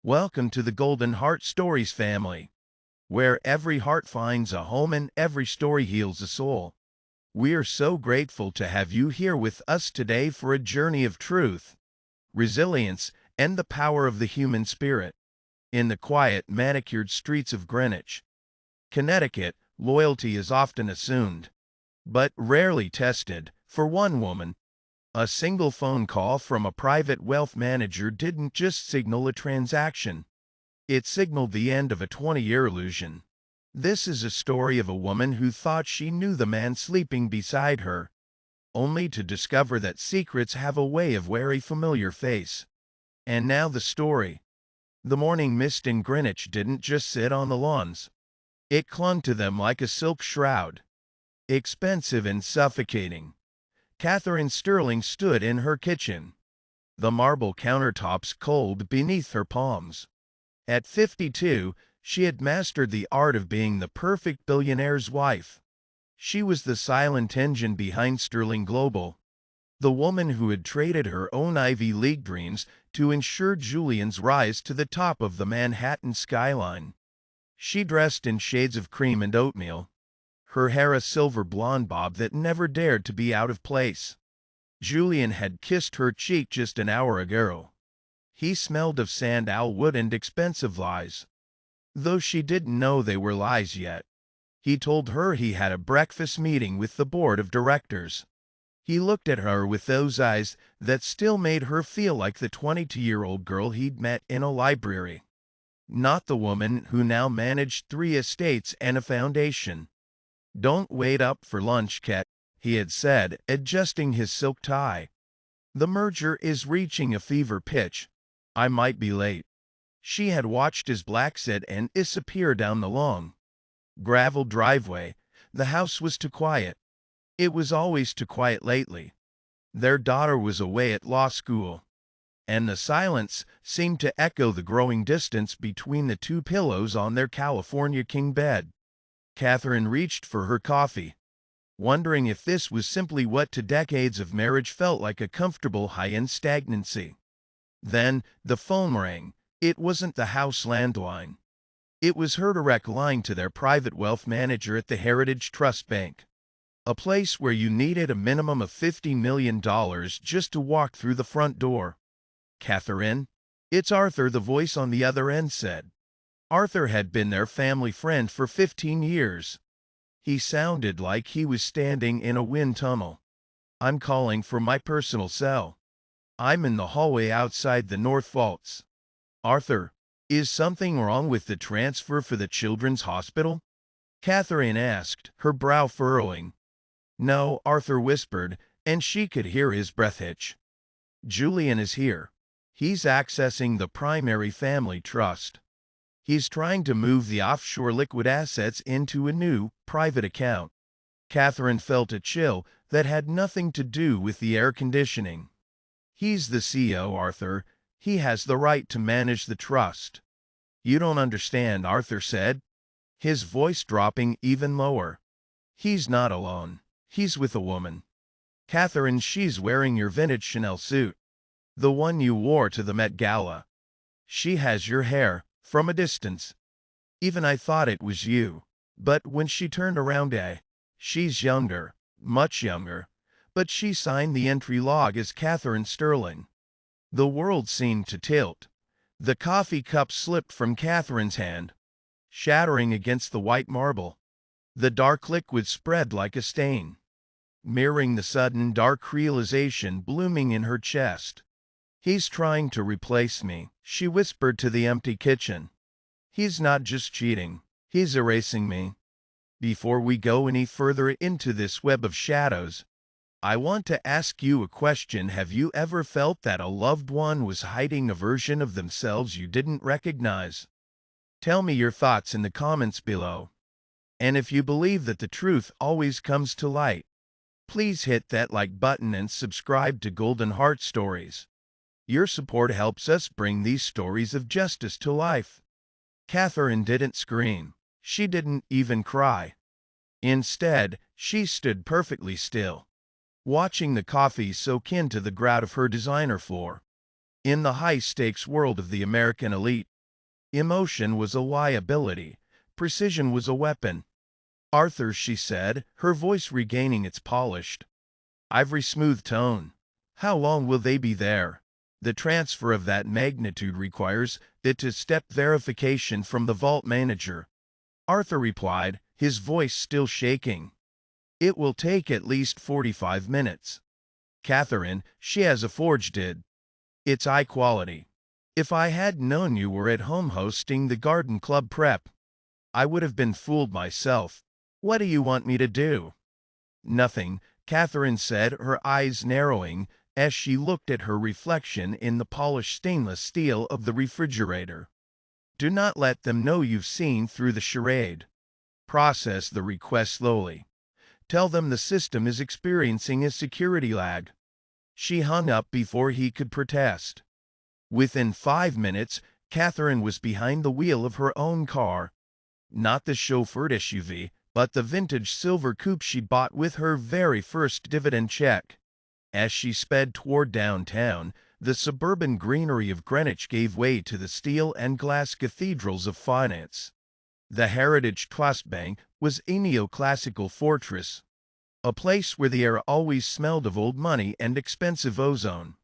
Welcome to the Golden Heart Stories family, where every heart finds a home and every story heals a soul. We are so grateful to have you here with us today for a journey of truth, resilience, and the power of the human spirit. In the quiet, manicured streets of Greenwich, Connecticut, loyalty is often assumed, but rarely tested. For one woman, a single phone call from a private wealth manager didn't just signal a transaction. It signaled the end of a 20-year illusion. This is a story of a woman who thought she knew the man sleeping beside her, only to discover that secrets have a way of wearing a familiar face. And now the story. The morning mist in Greenwich didn't just sit on the lawns. It clung to them like a silk shroud. Expensive and suffocating, Katherine Sterling stood in her kitchen, the marble countertops cold beneath her palms. At 52, she had mastered the art of being the perfect billionaire's wife. She was the silent engine behind Sterling Global, the woman who had traded her own Ivy League dreams to ensure Julian's rise to the top of the Manhattan skyline. She dressed in shades of cream and oatmeal, her hair a silver blonde bob that never dared to be out of place. Julian had kissed her cheek just an hour ago. He smelled of sandalwood and expensive lies, though she didn't know they were lies yet. He told her he had a breakfast meeting with the board of directors. He looked at her with those eyes that still made her feel like the 22-year-old girl he'd met in a library, not the woman who now managed 3 estates and a foundation. "Don't wait up for lunch, Kat," he had said, adjusting his silk tie. "The merger is reaching a fever pitch. I might be late." She had watched his black sedan disappear down the long, gravel driveway. The house was too quiet. It was always too quiet lately. Their daughter was away at law school, and the silence seemed to echo the growing distance between the 2 pillows on their California king bed. Katherine reached for her coffee, wondering if this was simply what 2 decades of marriage felt like, a comfortable high-end stagnancy. Then the phone rang. It wasn't the house landline. It was her direct line to their private wealth manager at the Heritage Trust Bank, a place where you needed a minimum of $50 million just to walk through the front door. "Katherine, it's Arthur," the voice on the other end said. Arthur had been their family friend for 15 years. He sounded like he was standing in a wind tunnel. "I'm calling from my personal cell. I'm in the hallway outside the North Vaults." "Arthur, is something wrong with the transfer for the children's hospital?" Katherine asked, her brow furrowing. "No," Arthur whispered, and she could hear his breath hitch. "Julian is here. He's accessing the primary family trust. He's trying to move the offshore liquid assets into a new, private account." Katherine felt a chill that had nothing to do with the air conditioning. "He's the CEO, Arthur. He has the right to manage the trust." "You don't understand," Arthur said, his voice dropping even lower. "He's not alone. He's with a woman. Katherine, she's wearing your vintage Chanel suit, the one you wore to the Met Gala. She has your hair, from a distance. Even I thought it was you. But when she turned around, she's younger, much younger, but she signed the entry log as Katherine Sterling." The world seemed to tilt. The coffee cup slipped from Katherine's hand, shattering against the white marble. The dark liquid spread like a stain, mirroring the sudden dark realization blooming in her chest. "He's trying to replace me," she whispered to the empty kitchen. "He's not just cheating, he's erasing me." Before we go any further into this web of shadows, I want to ask you a question. Have you ever felt that a loved one was hiding a version of themselves you didn't recognize? Tell me your thoughts in the comments below. And if you believe that the truth always comes to light, please hit that like button and subscribe to Golden Heart Stories. Your support helps us bring these stories of justice to life. Katherine didn't scream. She didn't even cry. Instead, she stood perfectly still, watching the coffee soak into the grout of her designer floor. In the high-stakes world of the American elite, emotion was a liability, precision was a weapon. Arthur, she said, her voice regaining its polished, ivory smooth tone. How long will they be there? The transfer of that magnitude requires the two-step verification from the vault manager. Arthur replied, his voice still shaking. It will take at least 45 minutes. Katherine, she has a forged id. It's high quality. If I had known you were at home hosting the garden club prep, I would have been fooled myself. What do you want me to do? Nothing, Katherine said, her eyes narrowing as she looked at her reflection in the polished stainless steel of the refrigerator. Do not let them know you've seen through the charade. Process the request slowly. Tell them the system is experiencing a security lag. She hung up before he could protest. Within 5 minutes, Katherine was behind the wheel of her own car. Not the chauffeured SUV, but the vintage silver coupe she bought with her very first dividend check. As she sped toward downtown, the suburban greenery of Greenwich gave way to the steel and glass cathedrals of finance. The Heritage Trust Bank was a neoclassical fortress, a place where the air always smelled of old money and expensive ozone.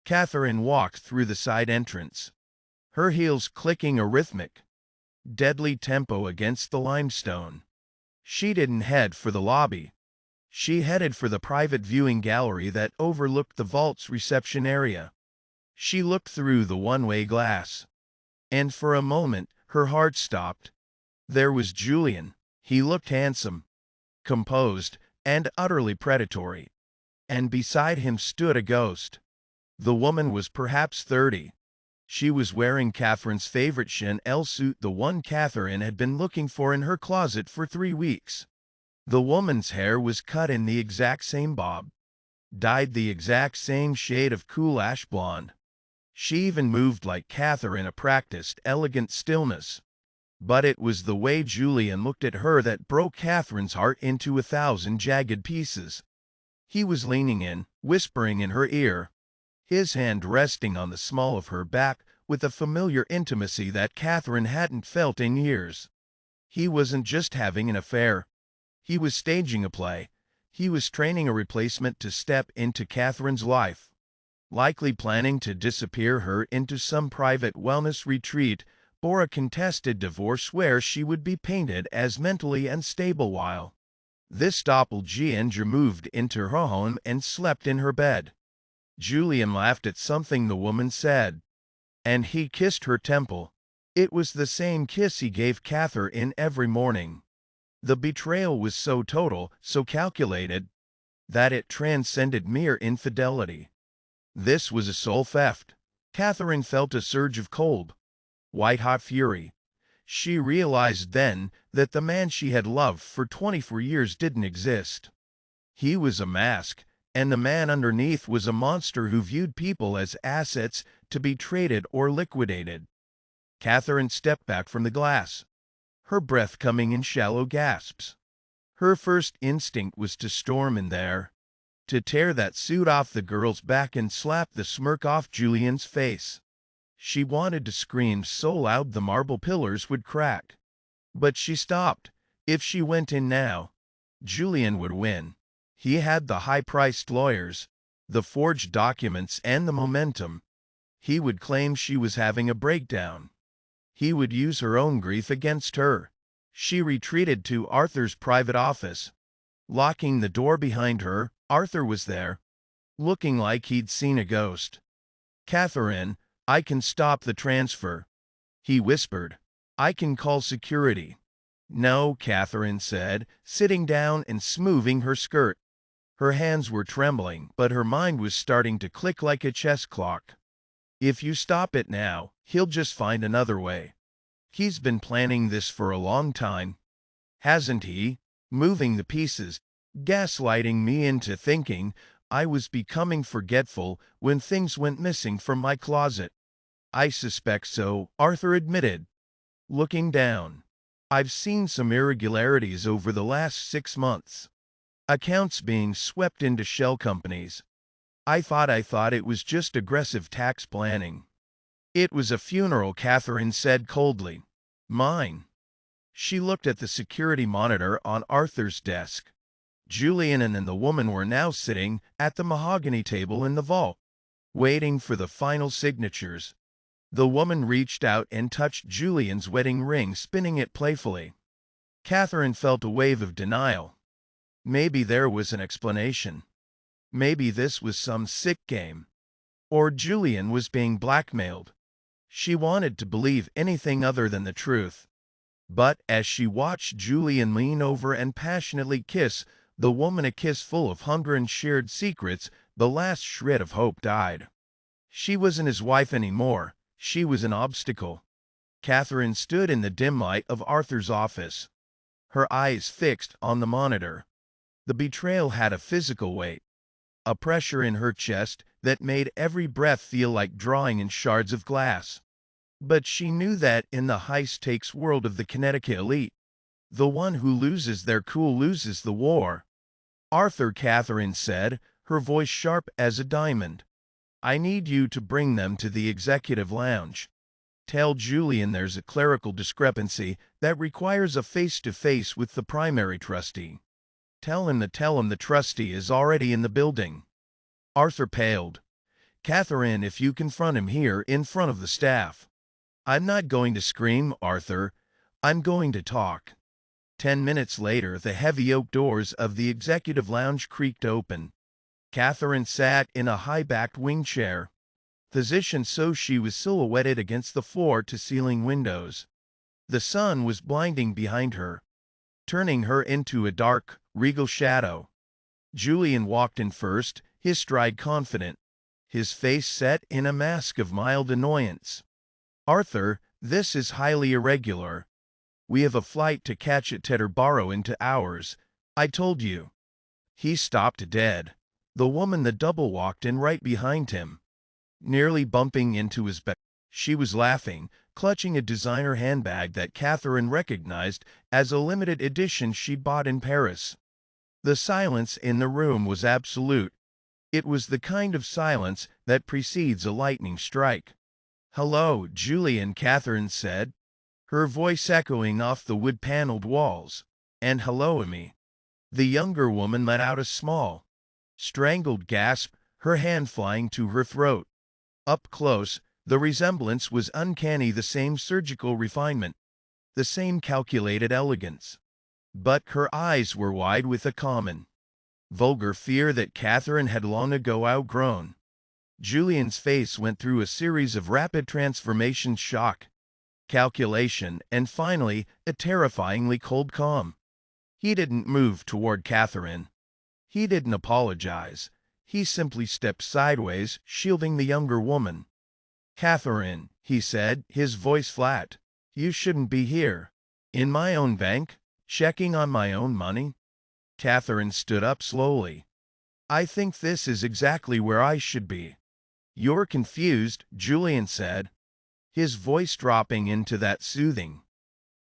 Katherine walked through the side entrance, her heels clicking a rhythmic, deadly tempo against the limestone. She didn't head for the lobby. She headed for the private viewing gallery that overlooked the vault's reception area. She looked through the one-way glass, and for a moment her heart stopped. There was Julian. He looked handsome, composed, and utterly predatory. And beside him stood a ghost. The woman was perhaps 30. She was wearing Katherine's favorite Chanel suit, the one Katherine had been looking for in her closet for 3 weeks. The woman's hair was cut in the exact same bob, dyed the exact same shade of cool ash blonde. She even moved like Katherine, a practiced, elegant stillness. But it was the way Julian looked at her that broke Katherine's heart into 1,000 jagged pieces. He was leaning in, whispering in her ear, his hand resting on the small of her back with a familiar intimacy that Katherine hadn't felt in years. He wasn't just having an affair. He was staging a play. He was training a replacement to step into Katherine's life, likely planning to disappear her into some private wellness retreat or a contested divorce where she would be painted as mentally unstable while this doppelganger moved into her home and slept in her bed. Julian laughed at something the woman said, and he kissed her temple. It was the same kiss he gave Katherine every morning. The betrayal was so total, so calculated, that it transcended mere infidelity. This was a soul theft. Katherine felt a surge of cold, white-hot fury. She realized then that the man she had loved for 24 years didn't exist. He was a mask, and the man underneath was a monster who viewed people as assets to be traded or liquidated. Katherine stepped back from the glass, her breath coming in shallow gasps. Her first instinct was to storm in there, to tear that suit off the girl's back and slap the smirk off Julian's face. She wanted to scream so loud the marble pillars would crack. But she stopped. If she went in now, Julian would win. He had the high-priced lawyers, the forged documents, and the momentum. He would claim she was having a breakdown. He would use her own grief against her. She retreated to Arthur's private office. Locking the door behind her, Arthur was there, looking like he'd seen a ghost. "Katherine, I can stop the transfer," he whispered. "I can call security." "No," Katherine said, sitting down and smoothing her skirt. Her hands were trembling, but her mind was starting to click like a chess clock. "If you stop it now, he'll just find another way. He's been planning this for a long time, hasn't he? Moving the pieces, gaslighting me into thinking I was becoming forgetful when things went missing from my closet." "I suspect so," Arthur admitted, looking down. "I've seen some irregularities over the last 6 months. Accounts being swept into shell companies, I thought it was just aggressive tax planning. It was a funeral, Katherine said coldly. Mine. She looked at the security monitor on Arthur's desk. Julian and the woman were now sitting at the mahogany table in the vault, waiting for the final signatures. The woman reached out and touched Julian's wedding ring, spinning it playfully. Katherine felt a wave of denial. Maybe there was an explanation. Maybe this was some sick game. Or Julian was being blackmailed. She wanted to believe anything other than the truth. But as she watched Julian lean over and passionately kiss the woman a kiss full of hunger and shared secrets, the last shred of hope died. She wasn't his wife anymore. She was an obstacle. Katherine stood in the dim light of Arthur's office, her eyes fixed on the monitor. The betrayal had a physical weight, a pressure in her chest that made every breath feel like drawing in shards of glass. But she knew that in the high-stakes world of the Connecticut elite, the one who loses their cool loses the war. Arthur, Katherine said, her voice sharp as a diamond. I need you to bring them to the executive lounge. Tell Julian there's a clerical discrepancy that requires a face-to-face with the primary trustee. Tell him the trustee is already in the building. Arthur paled. Katherine, if you confront him here in front of the staff. I'm not going to scream, Arthur. I'm going to talk. 10 minutes later, the heavy oak doors of the executive lounge creaked open. Katherine sat in a high-backed wing chair, positioned so she was silhouetted against the floor-to-ceiling windows. The sun was blinding behind her, turning her into a dark, regal shadow. Julian walked in first, his stride confident, his face set in a mask of mild annoyance. Arthur, this is highly irregular. We have a flight to catch at Teterboro in 2 hours. I told you. He stopped dead. The woman the double walked in right behind him, nearly bumping into his back. She was laughing, clutching a designer handbag that Katherine recognized as a limited edition she bought in Paris. The silence in the room was absolute. It was the kind of silence that precedes a lightning strike. Hello, Julian, Katherine said, her voice echoing off the wood-paneled walls. And hello, Amy. The younger woman let out a small, strangled gasp, her hand flying to her throat. Up close, the resemblance was uncanny, the same surgical refinement, the same calculated elegance. But her eyes were wide with a common, vulgar fear that Katherine had long ago outgrown. Julian's face went through a series of rapid transformations: shock, calculation, and finally, a terrifyingly cold calm. He didn't move toward Katherine. He didn't apologize. He simply stepped sideways, shielding the younger woman. Katherine, he said, his voice flat, you shouldn't be here. In my own bank, checking on my own money? Katherine stood up slowly. I think this is exactly where I should be. You're confused, Julian said, his voice dropping into that soothing,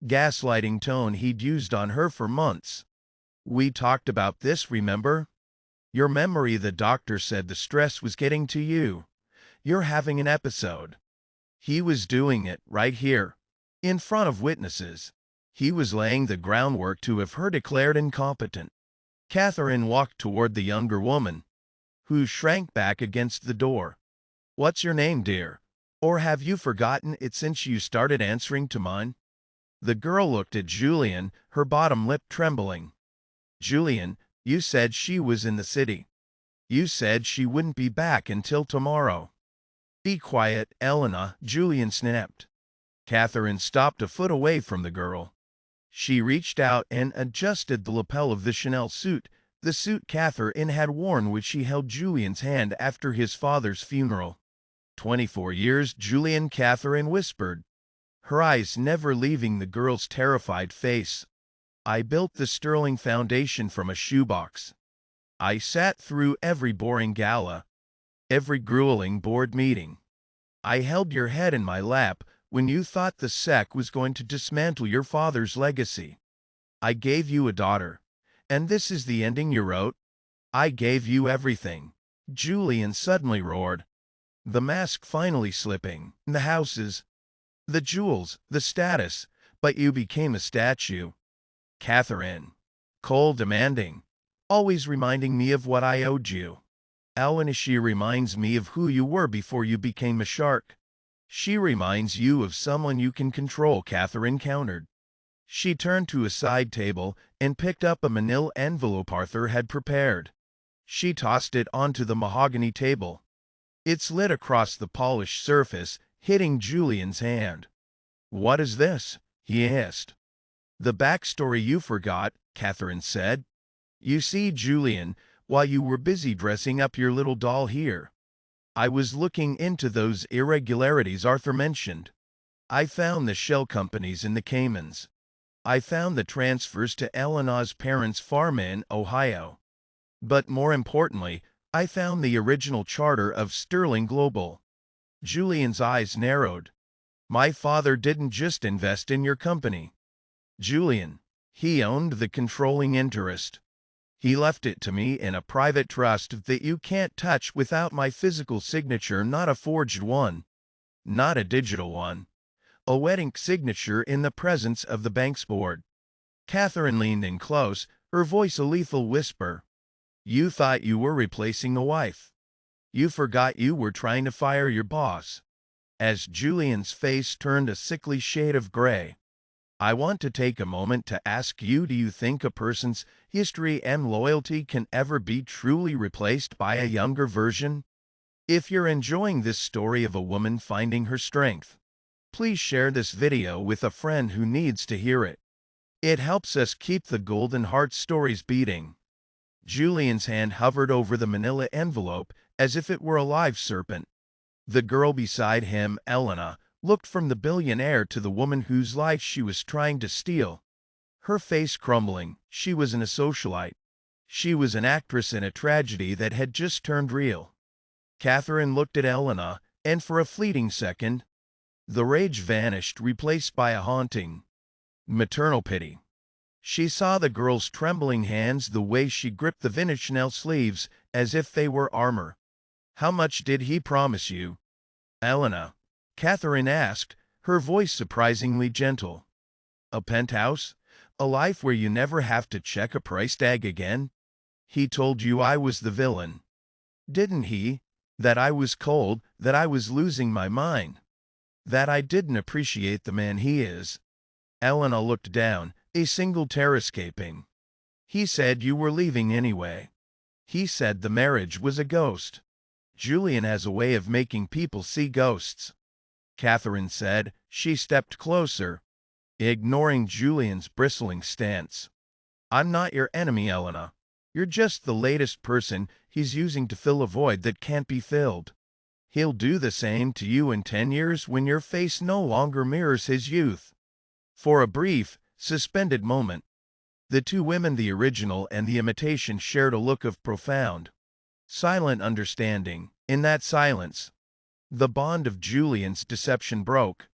gaslighting tone he'd used on her for months. We talked about this, remember? Your memory, the doctor said the stress was getting to you. You're having an episode. He was doing it right here, in front of witnesses. He was laying the groundwork to have her declared incompetent. Katherine walked toward the younger woman, who shrank back against the door. What's your name, dear? Or have you forgotten it since you started answering to mine? The girl looked at Julian, her bottom lip trembling. Julian, you said she was in the city. You said she wouldn't be back until tomorrow. Be quiet, Elena, Julian snapped. Katherine stopped a foot away from the girl. She reached out and adjusted the lapel of the Chanel suit, the suit Katherine had worn when she held Julian's hand after his father's funeral. 24 years, Julian, Katherine whispered, her eyes never leaving the girl's terrified face. I built the Sterling Foundation from a shoebox. I sat through every boring gala, every grueling board meeting. I held your head in my lap when you thought the SEC was going to dismantle your father's legacy. I gave you a daughter, and this is the ending you wrote. I gave you everything. Julian suddenly roared, the mask finally slipping, the houses, the jewels, the status, but you became a statue. Katherine. Cold, demanding, always reminding me of what I owed you. Elena, she reminds me of who you were before you became a shark. She reminds you of someone you can control, Katherine countered. She turned to a side table and picked up a manila envelope Arthur had prepared. She tossed it onto the mahogany table. It slid across the polished surface, hitting Julian's hand. "What is this?" he asked. "The backstory you forgot," Katherine said. "You see, Julian, while you were busy dressing up your little doll here, I was looking into those irregularities Arthur mentioned. I found the shell companies in the Caymans. I found the transfers to Eleanor's parents' farm in Ohio. But more importantly, I found the original charter of Sterling Global." Julian's eyes narrowed. "My father didn't just invest in your company, Julian. He owned the controlling interest. He left it to me in a private trust that you can't touch without my physical signature, not a forged one, not a digital one. A wedding signature in the presence of the bank's board." Katherine leaned in close, her voice a lethal whisper. "You thought you were replacing a wife. You forgot you were trying to fire your boss." As Julian's face turned a sickly shade of gray, "I want to take a moment to ask you, do you think a person's history and loyalty can ever be truly replaced by a younger version? If you're enjoying this story of a woman finding her strength, please share this video with a friend who needs to hear it. It helps us keep the Golden Heart stories beating." Julian's hand hovered over the manila envelope as if it were a live serpent. The girl beside him, Elena, looked from the billionaire to the woman whose life she was trying to steal. Her face crumbling. She was a socialite. She was an actress in a tragedy that had just turned real. Katherine looked at Elena, and for a fleeting second, the rage vanished, replaced by a haunting, maternal pity. She saw the girl's trembling hands, the way she gripped the vintage Chanel sleeves as if they were armor. "How much did he promise you, Elena?" Katherine asked, her voice surprisingly gentle. "A penthouse? A life where you never have to check a price tag again? He told you I was the villain, didn't he? That I was cold, that I was losing my mind, that I didn't appreciate the man he is." Elena looked down, a single tear escaping. "He said you were leaving anyway. He said the marriage was a ghost." "Julian has a way of making people see ghosts," Katherine said. She stepped closer, ignoring Julian's bristling stance. "I'm not your enemy, Elena. You're just the latest person he's using to fill a void that can't be filled. He'll do the same to you in 10 years when your face no longer mirrors his youth." For a brief, suspended moment, the two women, the original and the imitation, shared a look of profound, silent understanding. In that silence, the bond of Julian's deception broke.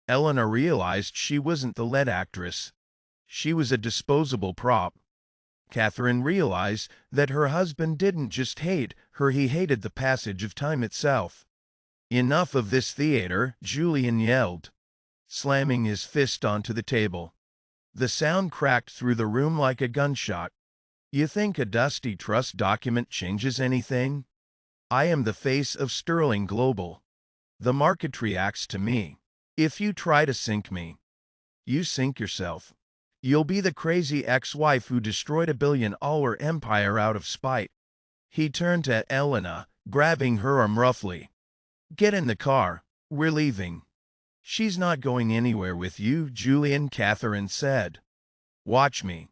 Elena realized she wasn't the lead actress. She was a disposable prop. Katherine realized that her husband didn't just hate her, he hated the passage of time itself. "Enough of this theater," Julian yelled, slamming his fist onto the table. The sound cracked through the room like a gunshot. "You think a dusty trust document changes anything? I am the face of Sterling Global. The market reacts to me. If you try to sink me, you sink yourself. You'll be the crazy ex-wife who destroyed a billion-dollar empire out of spite." He turned to Elena, grabbing her arm roughly. "Get in the car. We're leaving." "She's not going anywhere with you, Julian," Katherine said. "Watch me."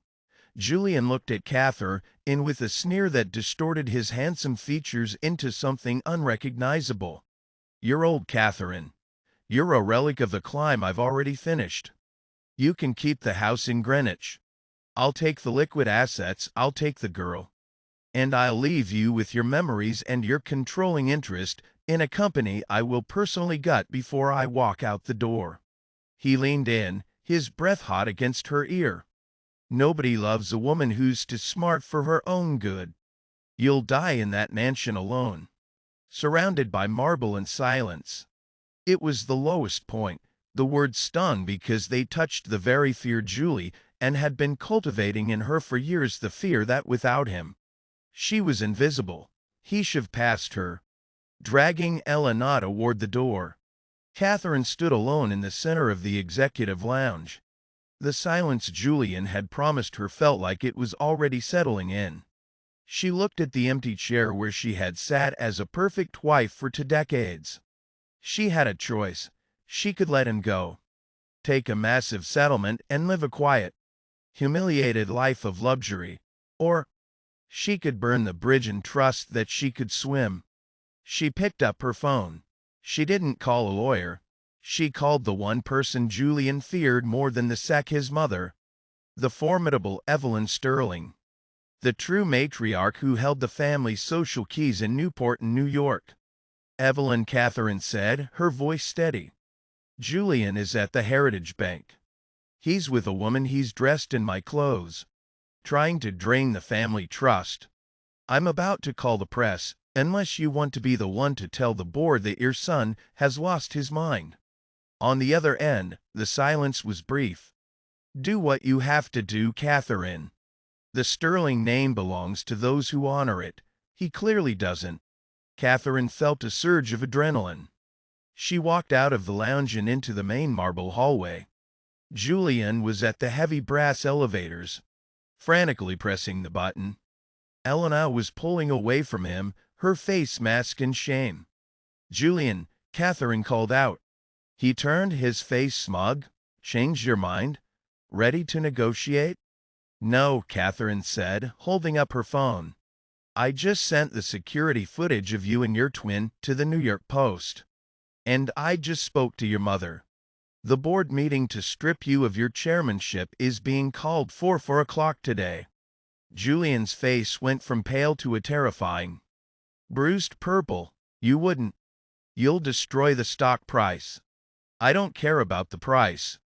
Julian looked at Katherine with a sneer that distorted his handsome features into something unrecognizable. "You're old, Katherine. You're a relic of the climb I've already finished. You can keep the house in Greenwich. I'll take the liquid assets, I'll take the girl. And I'll leave you with your memories and your controlling interest in a company I will personally gut before I walk out the door." He leaned in, his breath hot against her ear. "Nobody loves a woman who's too smart for her own good. You'll die in that mansion alone, surrounded by marble and silence. It was the lowest point. The words stung because they touched the very fear Julie and had been cultivating in her for years, the fear that without him, she was invisible. He shoved past her, dragging Elena toward the door. Katherine stood alone in the center of the executive lounge. The silence Julian had promised her felt like it was already settling in. She looked at the empty chair where she had sat as a perfect wife for 2 decades. She had a choice. She could let him go, take a massive settlement, and live a quiet, humiliated life of luxury, or she could burn the bridge and trust that she could swim. She picked up her phone. She didn't call a lawyer. She called the one person Julian feared more than the sec, his mother, the formidable Evelyn Sterling, the true matriarch who held the family's social keys in Newport, New York. Evelyn, Katherine said, her voice steady. Julian is at the Heritage Bank. He's with a woman he's dressed in my clothes, trying to drain the family trust. I'm about to call the press, unless you want to be the one to tell the board that your son has lost his mind. On the other end, the silence was brief. Do what you have to do, Katherine. The Sterling name belongs to those who honor it. He clearly doesn't. Katherine felt a surge of adrenaline. She walked out of the lounge and into the main marble hallway. Julian was at the heavy brass elevators, frantically pressing the button. Elena was pulling away from him, her face masked in shame. Julian, Katherine called out. He turned, his face smug. Changed your mind? Ready to negotiate? No, Katherine said, holding up her phone. I just sent the security footage of you and your twin to the New York Post. And I just spoke to your mother. The board meeting to strip you of your chairmanship is being called for 4 o'clock today. Julian's face went from pale to a terrifying, bruised purple. You wouldn't. You'll destroy the stock price. I don't care about the price.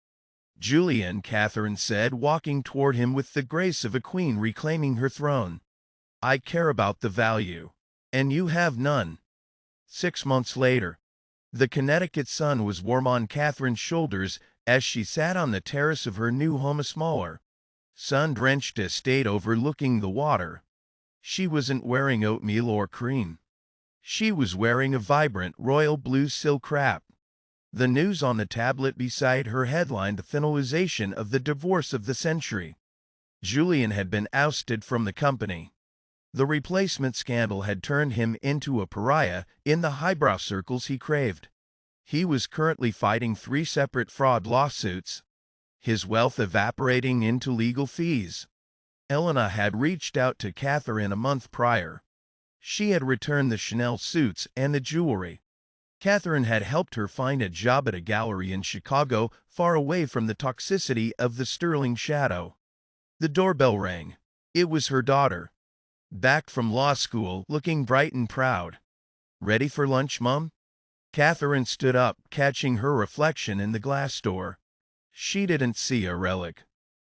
Julian, Katherine said, walking toward him with the grace of a queen reclaiming her throne. I care about the value. And you have none. 6 months later, the Connecticut sun was warm on Katherine's shoulders as she sat on the terrace of her new home, a smaller, sun-drenched estate overlooking the water. She wasn't wearing oatmeal or cream. She was wearing a vibrant royal blue silk wrap. The news on the tablet beside her headlined the finalization of the divorce of the century. Julian had been ousted from the company. The replacement scandal had turned him into a pariah in the highbrow circles he craved. He was currently fighting 3 separate fraud lawsuits, his wealth evaporating into legal fees. Elena had reached out to Katherine a month prior. She had returned the Chanel suits and the jewelry. Katherine had helped her find a job at a gallery in Chicago, far away from the toxicity of the Sterling shadow. The doorbell rang. It was her daughter, back from law school, looking bright and proud. Ready for lunch, Mum? Katherine stood up, catching her reflection in the glass door. She didn't see a relic.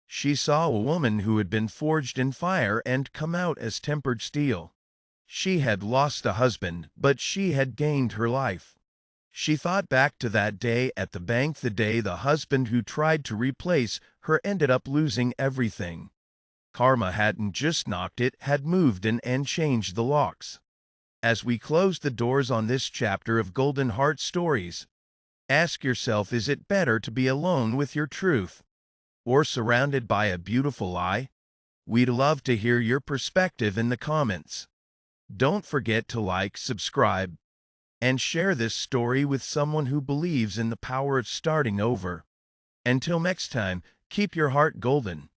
She saw a woman who had been forged in fire and come out as tempered steel. She had lost a husband, but she had gained her life. She thought back to that day at the bank, the day the husband who tried to replace her ended up losing everything. Karma hadn't just knocked, it had moved in and changed the locks. As we close the doors on this chapter of Golden Heart Stories, ask yourself, is it better to be alone with your truth, or surrounded by a beautiful lie? We'd love to hear your perspective in the comments. Don't forget to like, subscribe, and share this story with someone who believes in the power of starting over. Until next time, keep your heart golden.